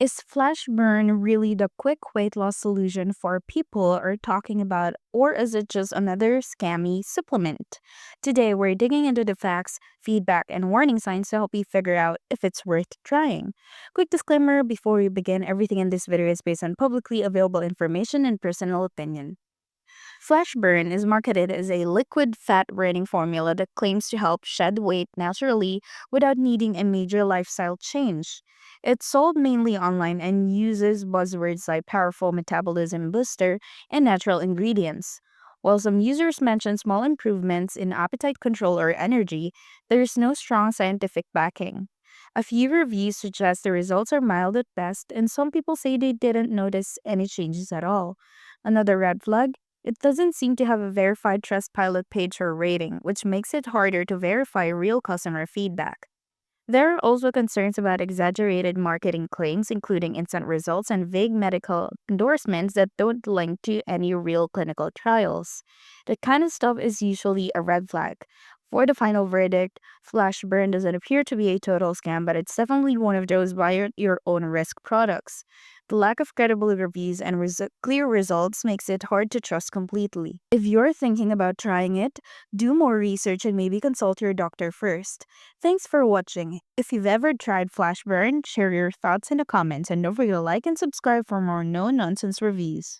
Is flash burn really the quick weight loss solution for people are talking about, or is it just another scammy supplement? Today, we're digging into the facts, feedback, and warning signs to help you figure out if it's worth trying. Quick disclaimer before we begin, everything in this video is based on publicly available information and personal opinion. Flash Burn is marketed as a liquid fat burning formula that claims to help shed weight naturally without needing a major lifestyle change. It's sold mainly online and uses buzzwords like powerful metabolism booster and natural ingredients. While some users mention small improvements in appetite control or energy, there is no strong scientific backing. A few reviews suggest the results are mild at best, and some people say they didn't notice any changes at all. Another red flag, it doesn't seem to have a verified Trustpilot page or rating, which makes it harder to verify real customer feedback. There are also concerns about exaggerated marketing claims, including instant results and vague medical endorsements that don't link to any real clinical trials. That kind of stuff is usually a red flag. For the final verdict, Flash Burn doesn't appear to be a total scam, but it's definitely one of those buy at your own risk products. The lack of credible reviews and clear results makes it hard to trust completely. If you're thinking about trying it, do more research and maybe consult your doctor first. Thanks for watching. If you've ever tried Flash Burn, share your thoughts in the comments and don't forget to like and subscribe for more no-nonsense reviews.